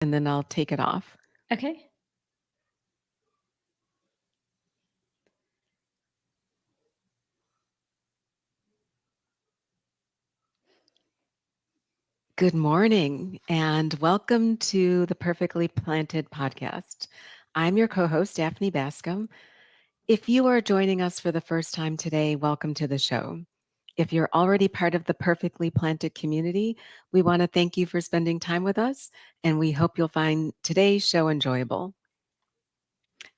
and then I'll take it off. Okay. Good morning and welcome to the Perfectly Planted podcast. I'm your co host, Daphne Bascom. If you are joining us for the first time today, welcome to the show. If you're already part of the Perfectly Planted community, we want to thank you for spending time with us, and we hope you'll find today's show enjoyable.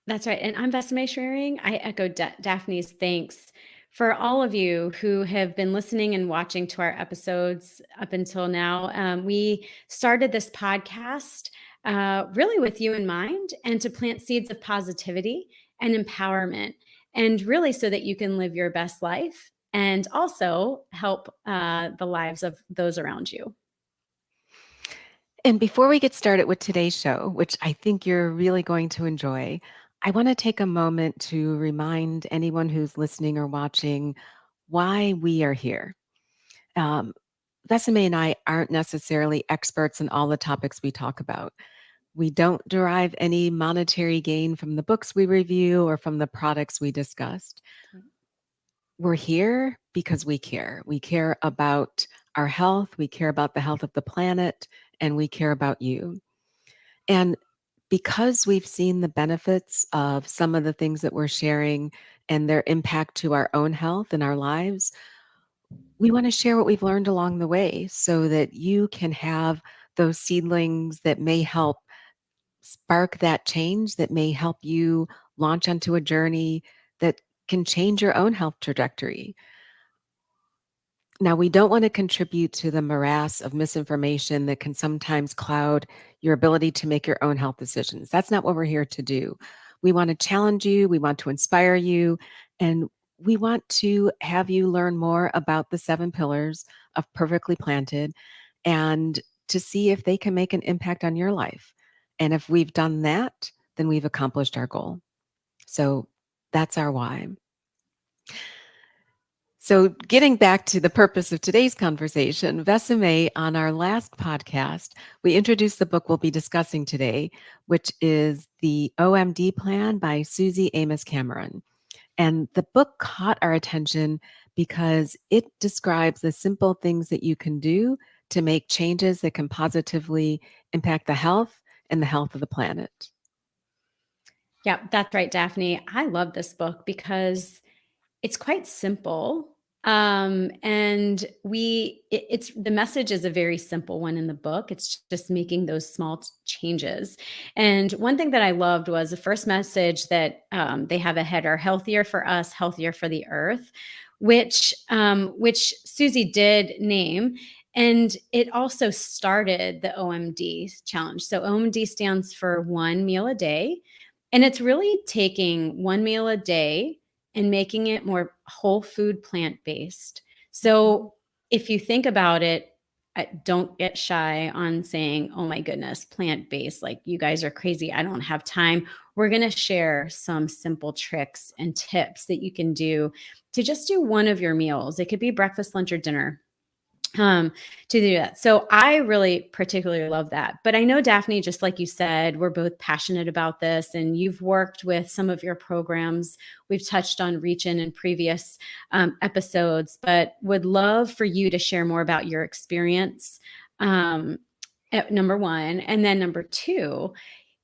That's right. And I'm Besame Schwerin. I echo Daphne's thanks for all of you who have been listening and watching to our episodes up until now. We started this podcast really with you in mind and to plant seeds of positivity and empowerment, and really so that you can live your best life and also help the lives of those around you. And before we get started with today's show, which I think you're really going to enjoy, I want to take a moment to remind anyone who's listening or watching why we are here. Um, Besame and I aren't necessarily experts in all the topics we talk about. We don't derive any monetary gain from the books we review or from the products we discussed. We're here because we care. We care about our health, we care about the health of the planet, and we care about you. And because we've seen the benefits of some of the things that we're sharing and their impact to our own health and our lives, we want to share what we've learned along the way so that you can have those seedlings that may help spark that change, that may help you launch onto a journey that can change your own health trajectory. Now, we don't want to contribute to the morass of misinformation that can sometimes cloud your ability to make your own health decisions. That's not what we're here to do. We want to challenge you, we want to inspire you, and we want to have you learn more about the 7 pillars of Perfectly Planted and to see if they can make an impact on your life. And if we've done that, then we've accomplished our goal. So that's our why. So, getting back to the purpose of today's conversation, Vesame, on our last podcast, we introduced the book we'll be discussing today, which is the OMD Plan by Suzy Amis Cameron. And the book caught our attention because it describes the simple things that you can do to make changes that can positively impact the health and the health of the planet. Yeah, that's right, Daphne. I love this book because it's quite simple. And it's the message is a very simple one in the book. It's just making those small changes. And one thing that I loved was the first message that they have a header: healthier for us, healthier for the earth, which Susie did name. And it also started the OMD challenge. So OMD stands for one meal a day. And it's really taking one meal a day and making it more whole food, plant based. So if you think about it, don't get shy on saying, oh my goodness, plant based. Like, you guys are crazy. I don't have time. We're going to share some simple tricks and tips that you can do to just do one of your meals. It could be breakfast, lunch, or dinner, um, to do that. So I really particularly love that. But I know, Daphne, just like you said, we're both passionate about this, and you've worked with some of your programs. We've touched on Reach-In in previous episodes, but would love for you to share more about your experience, number one. And then number two,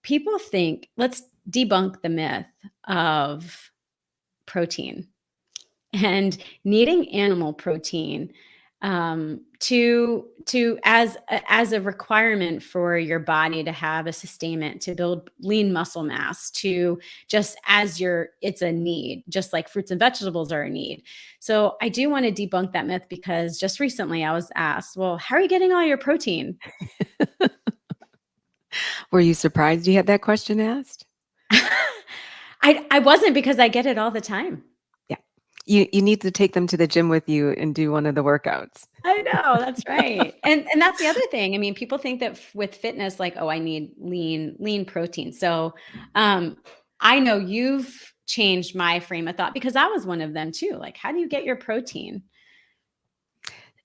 people think, let's debunk the myth of protein and needing animal protein to as a requirement for your body to have a sustainment, to build lean muscle mass, to just as your it's a need, just like fruits and vegetables are a need. So I do want to debunk that myth, because just recently I was asked, well, how are you getting all your protein? Were you surprised you had that question asked? I wasn't, because I get it all the time. Yeah. You need to take them to the gym with you and do one of the workouts. I know, that's right. And that's the other thing. I mean, people think that with fitness, like, oh, I need lean protein. So, I know you've changed my frame of thought, because I was one of them too. Like, how do you get your protein?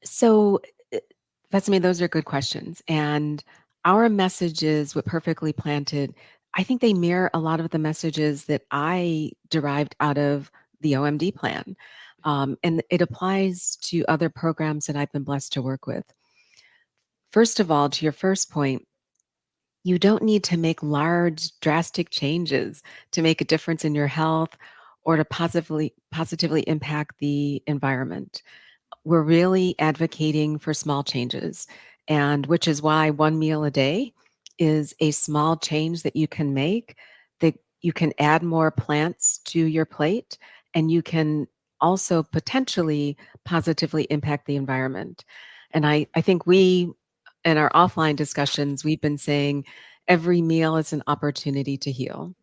So, Vesame, those are good questions. And our messages with Perfectly Planted, I think they mirror a lot of the messages that I derived out of the OMD plan. And it applies to other programs that I've been blessed to work with. First of all, to your first point, you don't need to make large, drastic changes to make a difference in your health or to positively impact the environment. We're really advocating for small changes, and which is why one meal a day is a small change that you can make, that you can add more plants to your plate, and you can also potentially positively impact the environment. And I think we, in our offline discussions, we've been saying every meal is an opportunity to heal.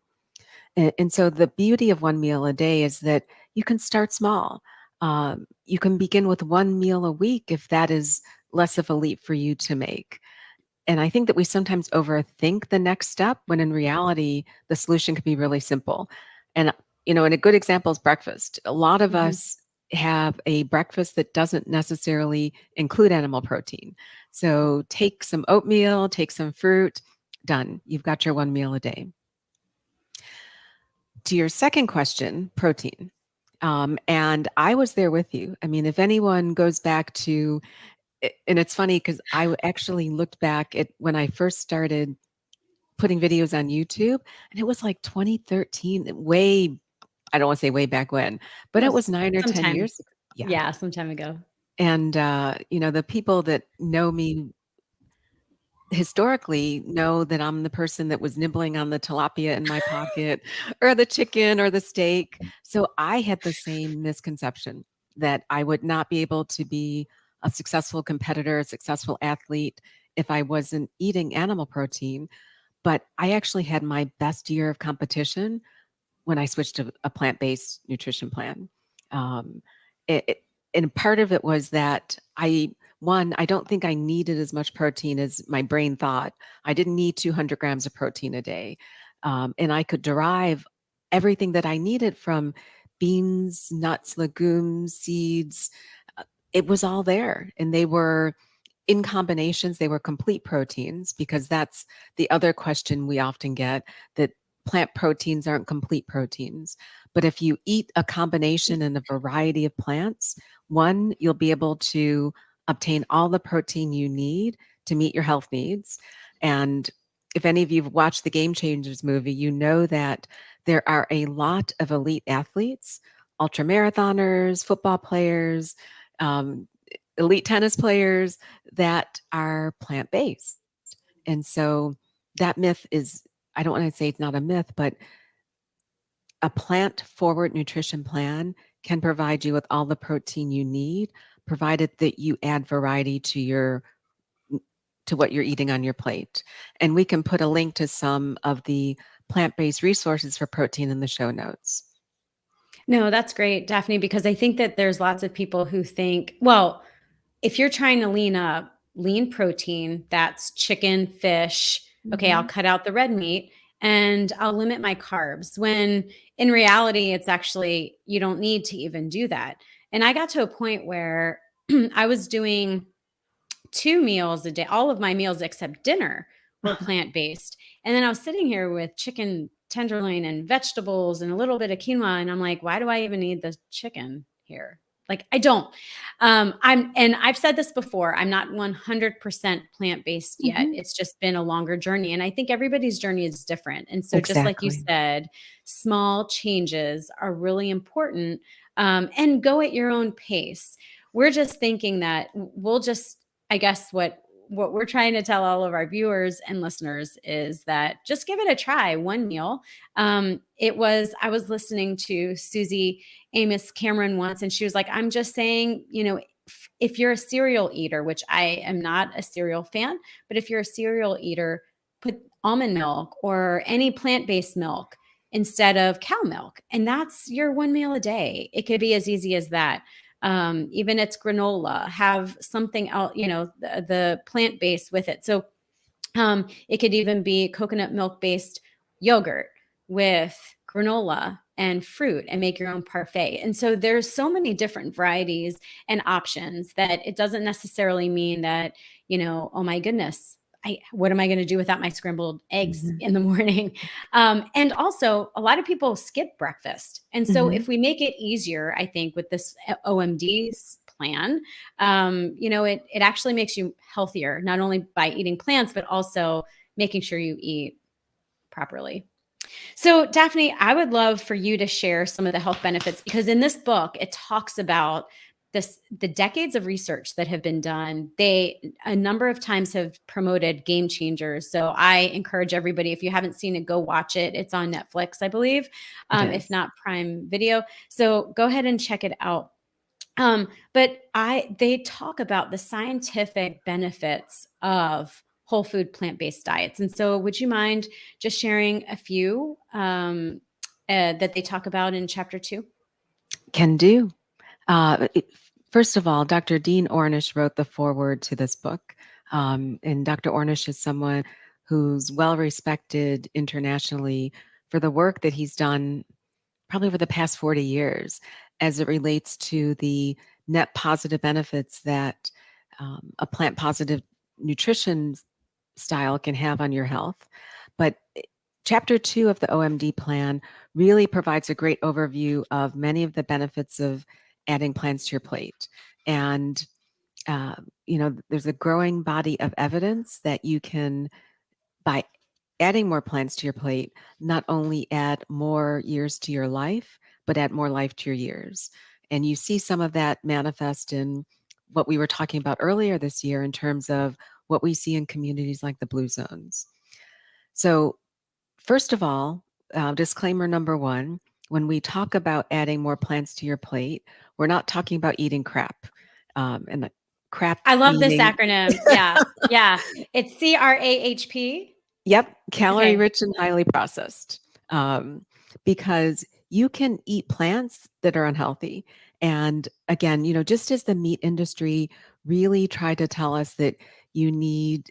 And so the beauty of one meal a day is that you can start small. You can begin with one meal a week if that is less of a leap for you to make. And I think that we sometimes overthink the next step when in reality, the solution could be really simple. And, and a good example is breakfast. A lot of Mhm. us have a breakfast that doesn't necessarily include animal protein. So take some oatmeal, take some fruit, done. You've got your one meal a day. To your second question, protein. And I was there with you. I mean, if anyone goes back to, and it's funny because actually looked back at when I first started putting videos on YouTube, and it was like 2013, way, I don't want to say way back when, but it was Yes, 9 or 10 sometime. years ago. Yeah. Yeah, some time ago. And, the people that know me historically know that I'm the person that was nibbling on the tilapia in my pocket or the chicken or the steak. So I had the same misconception that I would not be able to be a successful competitor, a successful athlete if I wasn't eating animal protein. But I actually had my best year of competition when I switched to a plant-based nutrition plan. Um, it, it- and part of it was that I don't think I needed as much protein as my brain thought. I didn't need 200 grams of protein a day. And I could derive everything that I needed from beans, nuts, legumes, seeds. Uh, It was all there. And they were in combinations, they were complete proteins because that's the other question we often get, that plant proteins aren't complete proteins. But if you eat a combination and a variety of plants, one, you'll be able to obtain all the protein you need to meet your health needs. And if any of you have watched the Game Changers movie, you know that there are a lot of elite athletes, ultra marathoners, football players, um, elite tennis players that are plant based. And so that myth is, I don't want to say it's not a myth, but a plant forward nutrition plan can provide you with all the protein you need, provided that you add variety to what you're eating on your plate. And we can put a link to some of the plant-based resources for protein in the show notes. No, that's great, Daphne, because I think that there's lots of people who think, well, if you're trying to lean up, lean protein, that's chicken, fish. Okay, I'll Mhm. cut out the red meat and I'll limit my carbs. When in reality, it's actually, you don't need to even do that. And I got to a point where I was doing 2 meals a day. All of my meals except dinner were plant-based. And then I was sitting here with chicken tenderloin and vegetables and a little bit of quinoa, and I'm like, "Why do I even need the chicken here?" Like, I don't. I've said this before, I'm not 100% plant-based yet. Mhm. It's just been a longer journey, and I think everybody's journey is different. And so just like you Exactly. said, small changes are really important, and go at your own pace. We're just thinking that we'll just, I guess what we're trying to tell all of our viewers and listeners is that just give it a try, one meal. I was listening to Suzy Amis Cameron once, and she was like, I'm just saying, if you're a cereal eater, which I am not a cereal fan, but if you're a cereal eater, put almond milk or any plant-based milk instead of cow milk. And that's your one meal a day. It could be as easy as that. Even it's granola, have something else, the plant based with it. So it could even be coconut milk based yogurt with granola and fruit and make your own parfait. And so there's so many different varieties and options that it doesn't necessarily mean that, oh my goodness, what am I going to do without my scrambled eggs Mhm. in the morning? And also, a lot of people skip breakfast. And so, Mhm. if we make it easier, I think with this OMD plan, it actually makes you healthier, not only by eating plants, but also making sure you eat properly. So, Daphne, I would love for you to share some of the health benefits, because in this book, it talks about the decades of research that have been done. They a number of times have promoted game changers. So I encourage everybody, if you haven't seen it, go watch it. It's on Netflix, I believe, It if is. not Prime Video. So go ahead and check it out. But they talk about the scientific benefits of whole food plant-based diets. And so would you mind just sharing a few that they talk about in chapter 2? Can do. First of all, Dr. Dean Ornish wrote the foreword to this book. And Dr. Ornish is someone who's well respected internationally for the work that he's done probably over the past 40 years as it relates to the net positive benefits that a plant positive nutrition style can have on your health. But chapter 2 of the OMD plan really provides a great overview of many of the benefits of adding plants to your plate. And, there's a growing body of evidence that you can, by adding more plants to your plate, not only add more years to your life, but add more life to your years. And you see some of that manifest in what we were talking about earlier this year in terms of what we see in communities like the Blue Zones. So, first of all, disclaimer number one, when we talk about adding more plants to your plate, we're not talking about eating crap. And the crap I love this meaning, acronym. Yeah. Yeah. It's CRAHP. yep, calorie Okay. rich and highly processed. Because you can eat plants that are unhealthy. And again, just as the meat industry really tried to tell us that you need,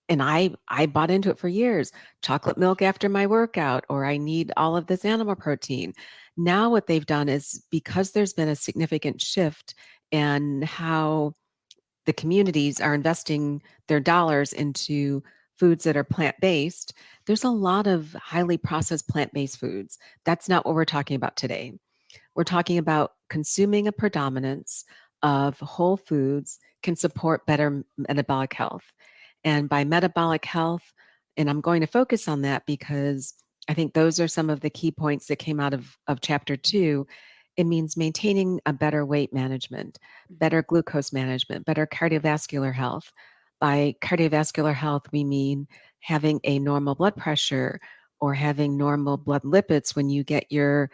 and I bought into it for years, chocolate milk after my workout, or I need all of this animal protein. Now what they've done is, because there's been a significant shift in how the communities are investing their dollars into foods that are plant-based, there's a lot of highly processed plant-based foods. That's not what we're talking about today. We're talking about consuming a predominance of whole foods can support better metabolic health. And by metabolic health, and I'm going to focus on that because I think those are some of the key points that came out of chapter 2. It means maintaining a better weight management, better glucose management, better cardiovascular health. By cardiovascular health, we mean having a normal blood pressure or having normal blood lipids when you get your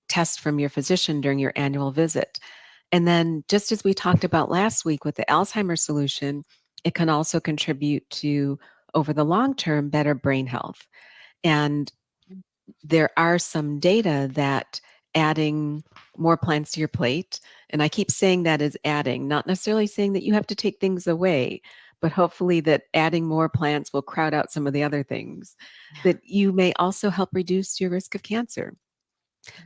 test from your physician during your annual visit. And then, just as we talked about last week with the Alzheimer's solution, it can also contribute to, over the long term, better brain health. And there are some data that adding more plants to your plate, and I keep saying that as adding, not necessarily saying that you have to take things away, but hopefully that adding more plants will crowd out some of the other things, that you may also help reduce your risk of cancer.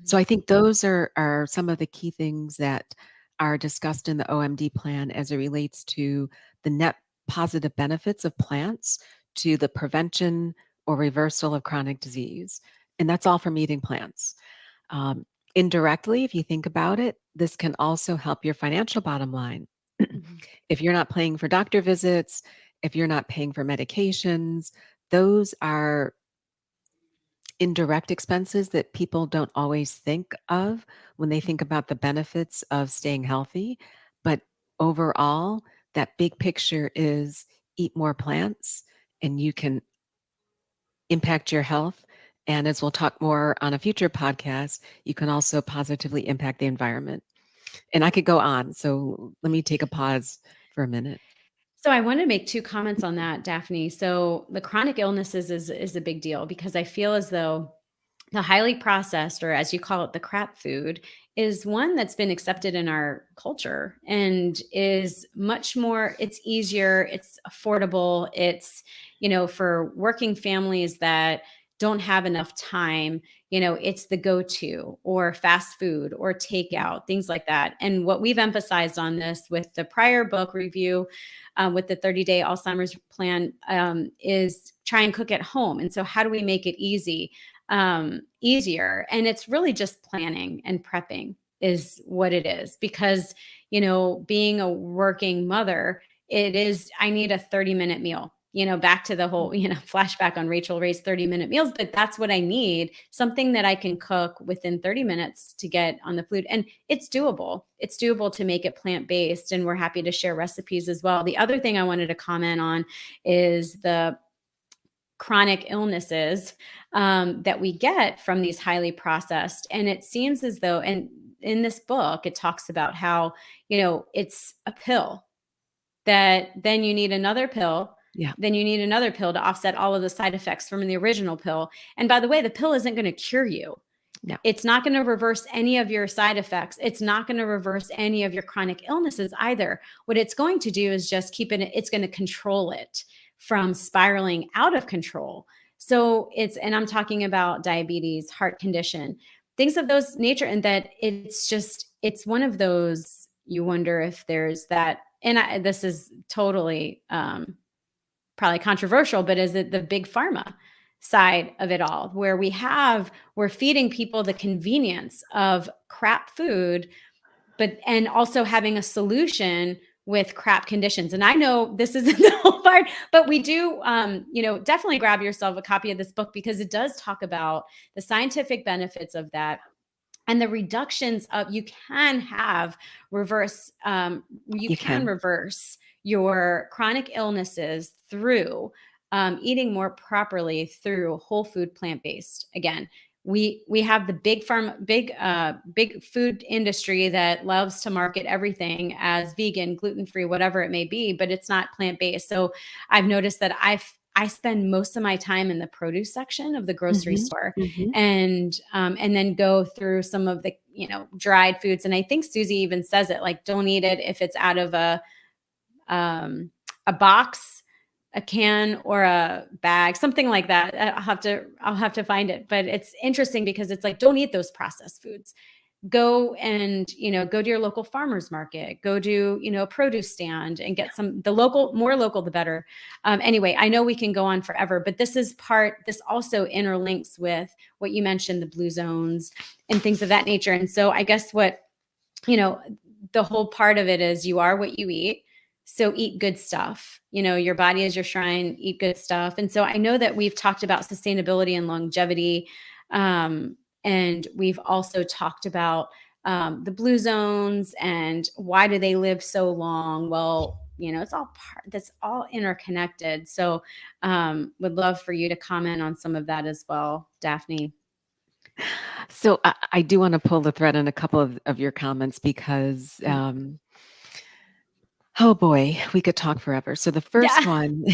So I think those are some of the key things that are discussed in the OMD plan as it relates to the net positive benefits of plants to the prevention or reversal of chronic disease. And that's all from eating plants. Um, Indirectly, if you think about it, this can also help your financial bottom line. Mhm. If you're not paying for doctor visits, if you're not paying for medications, those are indirect expenses that people don't always think of when they think about the benefits of staying healthy. But overall, that big picture is eat more plants and you can impact your health. And as we'll talk more on a future podcast, you can also positively impact the environment. And I could go on. So let me take a pause for a minute. So I want to make two comments on that, Daphne. So the chronic illnesses is a big deal, because I feel as though the highly processed, or as you call it, the crap food, is one that's been accepted in our culture and is much more, it's easier, it's affordable, it's, for working families that don't have enough time, it's the go-to, or fast food or takeout, things like that. And what we've emphasized on this with the prior book review, with the 30-day Alzheimer's plan, is try and cook at home. And so how do we make it easier? And it's really just planning and prepping is what it is. Because, being a working mother, I need a 30-minute meal, back to the whole, flashback on Rachel Ray's 30-minute meals, but that's what I need, something that I can cook within 30 minutes to get on the food. And it's doable. It's doable to make it plant-based, and we're happy to share recipes as well. The other thing I wanted to comment on is the chronic illnesses that we get from these highly processed. And it seems as though, and in this book, it talks about how, it's a pill that then you need another pill. Yeah. Then you need another pill to offset all of the side effects from the original pill. And by the way, the pill isn't going to cure you. No. It's not going to reverse any of your side effects. It's not going to reverse any of your chronic illnesses either. What it's going to do is just it's going to control it from spiraling out of control. So and I'm talking about diabetes, heart condition, things of those nature. And that it's one of those, you wonder if there's that, and this is totally probably controversial, but is it the big pharma side of it all, where we're feeding people the convenience of crap food, and also having a solution with crap conditions. And I know this isn't the whole part, but we do, definitely grab yourself a copy of this book, because it does talk about the scientific benefits of that. And the reductions of, you can reverse your chronic illnesses through eating more properly through whole food, plant-based. Again, we have the big food industry that loves to market everything as vegan, gluten-free, whatever it may be, but it's not plant-based. So I've noticed that I spend most of my time in the produce section of the grocery store, and then go through some of the, dried foods. And I think Suzy even says it, like, don't eat it if it's out of a box, a can, or a bag, something like that. I'll have to find it, but it's interesting because it's like, don't eat those processed foods. Go to your local farmer's market, go to, a produce stand and get more local, the better. Anyway, I know we can go on forever, but this also interlinks with what you mentioned, the blue zones and things of that nature. And so I guess the whole part of it is, you are what you eat. So eat good stuff. Your body is your shrine, eat good stuff. And so I know that we've talked about sustainability and longevity. And we've also talked about the blue zones and why do they live so long? Well, that's all interconnected. So would love for you to comment on some of that as well, Daphne. So I do want to pull the thread on a couple of your comments, because oh boy, we could talk forever. So the first one,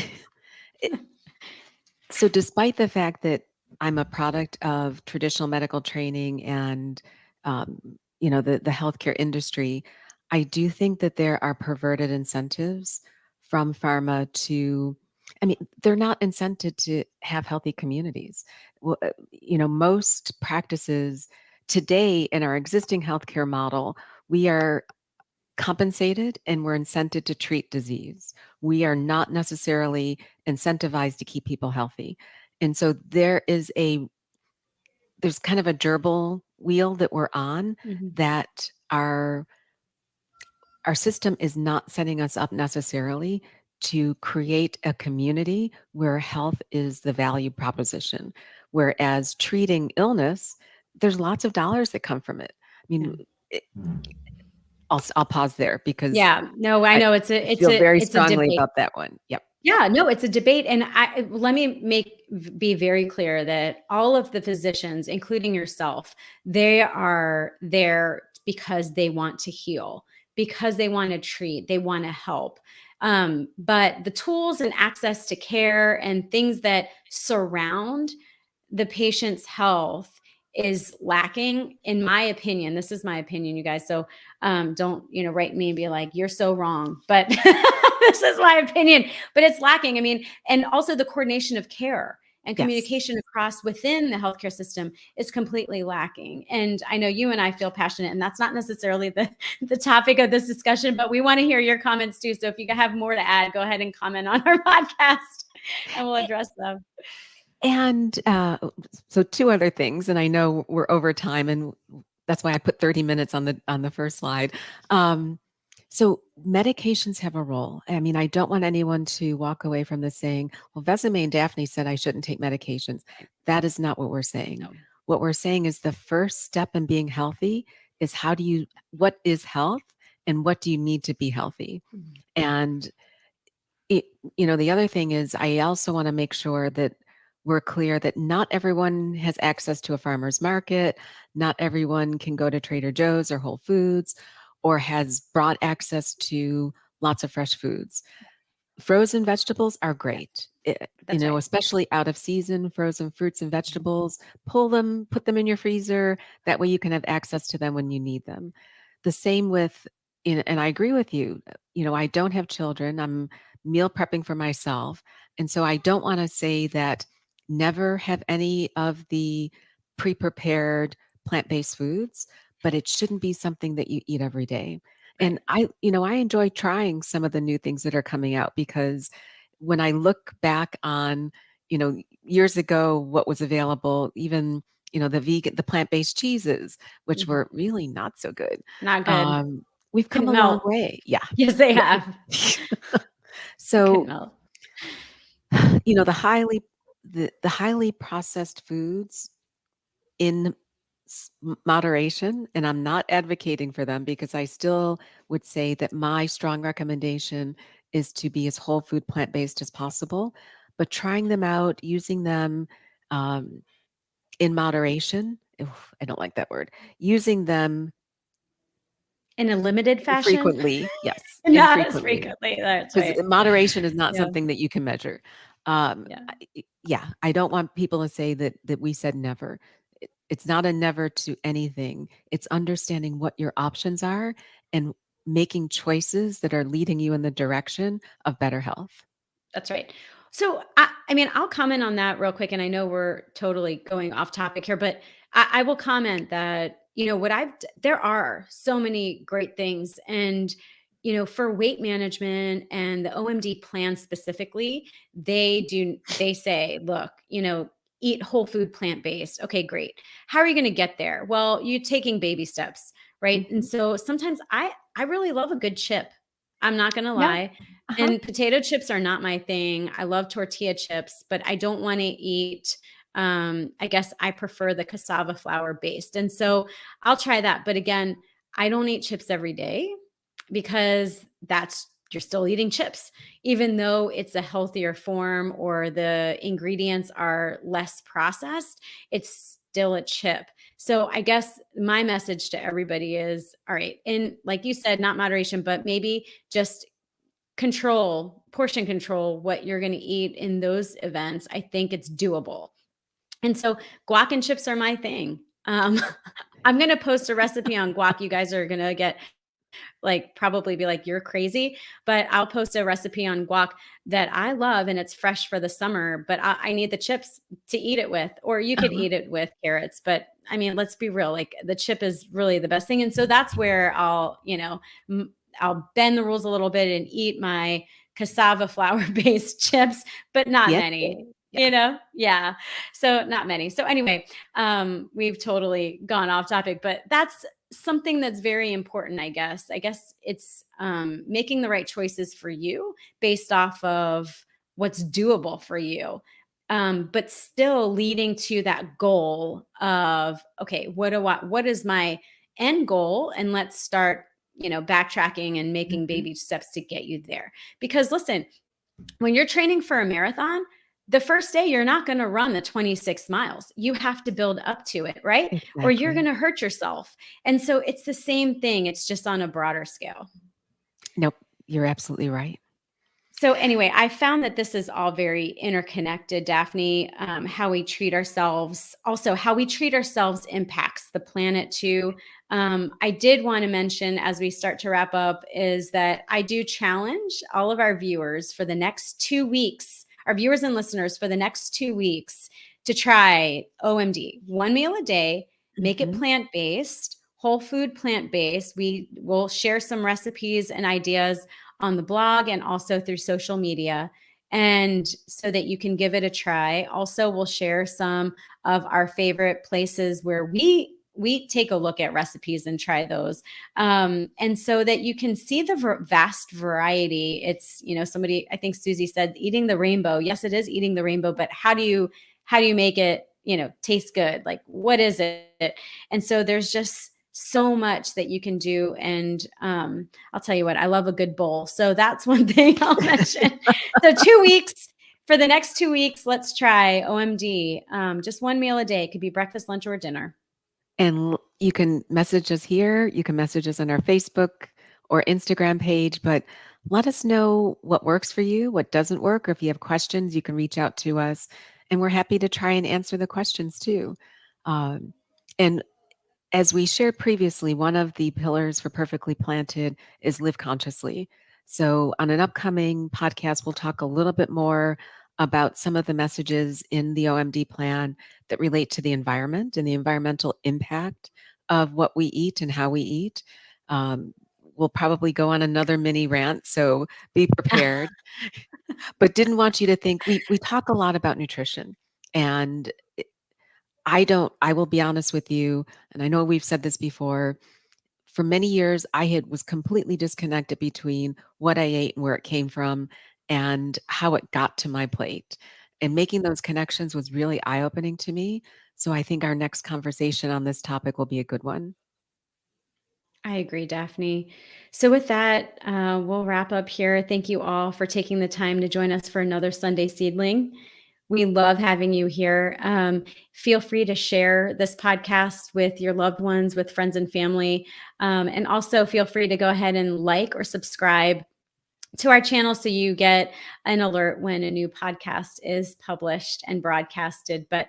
so despite the fact that I'm a product of traditional medical training and, the healthcare industry, I do think that there are perverted incentives from pharma they're not incented to have healthy communities. Well, most practices today in our existing healthcare model, we are compensated and we're incented to treat disease. We are not necessarily incentivized to keep people healthy. And so there's kind of a gerbil wheel that we're on, that our system is not setting us up necessarily to create a community where health is the value proposition. Whereas treating illness, there's lots of dollars that come from it. I mean, I'll pause there, because I know it's feel very it's a strongly debate about that one. Yep. Yeah, no, it's a debate. And let me be very clear that all of the physicians, including yourself, they are there because they want to heal, because they want to treat, they want to help. But the tools and access to care and things that surround the patient's health is lacking, in my opinion. This is my opinion, you guys. So don't, write me and be like, you're so wrong. But this is my opinion, but it's lacking. I mean, and also the coordination of care and Yes. communication across within the healthcare system is completely lacking. And I know you and I feel passionate, and that's not necessarily the topic of this discussion, but we want to hear your comments too. So if you have more to add, go ahead and comment on our podcast and we'll address them. And, so 2 other things, and I know we're over time, and that's why I put 30 minutes on the first slide. Um, so medications have a role. I mean, I don't want anyone to walk away from this saying, "Well, Vesame and Daphne said I shouldn't take medications." Right. That is not what we're saying. No. What we're saying is the first step in being healthy is what is health and what do you need to be healthy? Mhm. And it the other thing is I also wanna make sure that we're clear that not everyone has access to a farmer's market, not everyone can go to Trader Joe's or Whole Foods or has broad access to lots of fresh foods. Frozen vegetables are Yes, great. that's right. Especially out of season frozen fruits and Mhm. vegetables, pull them, put them in your freezer. That way you can have access to them when you need them. The same with, and I agree with you. I don't have children. I'm meal prepping for myself. And so I don't want to say that never have any of the pre prepared plant based foods, but it shouldn't be something that you eat every day. And Right. I enjoy trying some of the new things that are coming out because when I look back on, years ago, what was available, even, the plant-based cheeses, which Mhm. were really not so good. Not good. Um, we've come Couldn't a long melt. way. Yeah. Yes, they Yeah. have. It couldn't So, melt. the highly processed foods in moderation, and I'm not advocating for them because I still would say that my strong recommendation is to be as whole food plant based as possible, but trying them out, using them um, in moderation. Oof, I don't like that word. Using them In a limited fashion? infrequently, yes, Not as infrequently. frequently, that's 'Cause right. moderation is not Yeah, something that you can measure. yeah, Yeah, I don't want people to say that we said never. It's not a never to anything. It's understanding what your options are and making choices that are leading you in the direction of better health. that's right. So, I mean, I'll comment on that real quick, and I know we're totally going off topic here, but I will comment that, what there are so many great things, and, for weight management and the OMD plan specifically, they say, "Look, eat whole food plant-based." Okay, great. How are you gonna get there? Well, you taking baby steps, right? And Mhm. so sometimes I really love a good chip. I'm not gonna Yeah. lie. Uh-huh. And potato chips are not my thing. I love tortilla chips, but I don't wanna eat, I guess I prefer the cassava flour based, and so I'll try that, but again, I don't eat chips every day because that's you're still eating chips, even though it's a healthier form or the ingredients are less processed, it's still a chip. So I guess my message to everybody is, all right, and like you said, not moderation, but maybe just portion control what you're going to eat in those events. I think it's doable. And so guac and chips are my thing. I'm going to post a recipe on guac. You guys are going to get probably be like, you're crazy. But I'll post a recipe on guac that I love and it's fresh for the summer, but I need the chips to eat it with, or you could Uh-huh. eat it with carrots. But I mean, let's be real, like the chip is really the best thing. And so that's where I'll bend the rules a little bit and eat my cassava flour based chips, but not Yes. many. Yeah. Yeah. So not many. So anyway, we've totally gone off topic, but that's something that's very important, I guess. I guess it's making the right choices for you based off of what's doable for you. But still leading to that goal of, okay, what is my end goal? And let's start, backtracking and making Mhm. baby steps to get you there. Because listen, when you're training for a marathon, the first day you're not going to run the 26 miles. You have to build up to it, right? Or you're going Exactly. to hurt yourself. And so it's the same thing, it's just on a broader scale. Nope, you're absolutely right. So anyway, I found that this is all very interconnected, Daphne. How we treat ourselves, also how we treat ourselves impacts the planet too. I did want to mention as we start to wrap up is that I do challenge all of our viewers for the next 2 weeks. our viewers and listeners for the next 2 weeks to try OMD, one meal a day, make it Mhm. plant-based, whole food plant-based. We will share some recipes and ideas on the blog and also through social media, and so that you can give it a try. Also, we'll share some of our favorite places where we take a look at recipes and try those, and so that you can see the vast variety. It's, somebody, I think Suzy said, eating the rainbow. Yes, it is eating the rainbow, but how do you make it, taste good? Like, what is it? And so there's just so much that you can do. And I'll tell you what, I love a good bowl. So that's one thing I'll mention. So 2 weeks, for the next 2 weeks, let's try OMD. Just one meal a day. It could be breakfast, lunch, or dinner. And you can message us here, you can message us on our Facebook or Instagram page, but let us know what works for you, what doesn't work, or if you have questions, you can reach out to us, and we're happy to try and answer the questions too. Um, and as we shared previously, one of the pillars for Perfectly Planted is live consciously. So, on an upcoming podcast, we'll talk a little bit more about some of the messages in the OMD plan that relate to the environment and the environmental impact of what we eat and how we eat. Um, we'll probably go on another mini rant, so be prepared. But didn't want you to think we talk a lot about nutrition, and I will be honest with you, and I know we've said this before. For many years, was completely disconnected between what I ate and where it came from and how it got to my plate. And making those connections was really eye-opening to me. So I think our next conversation on this topic will be a good one. I agree, Daphne. So, with that, we'll wrap up here. Thank you all for taking the time to join us for another Sunday Seedling. We love having you here. Feel free to share this podcast with your loved ones, with friends and family. And also feel free to go ahead and like or subscribe to our channel so you get an alert when a new podcast is published and broadcasted. But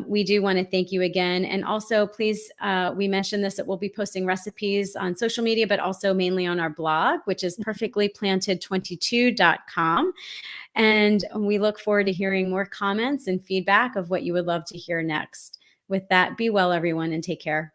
we do want to thank you again. And also, please, we mentioned this, that we'll be posting recipes on social media, but also mainly on our blog, which is perfectlyplanted22.com. And we look forward to hearing more comments and feedback of what you would love to hear next. With that, be well, everyone, and take care.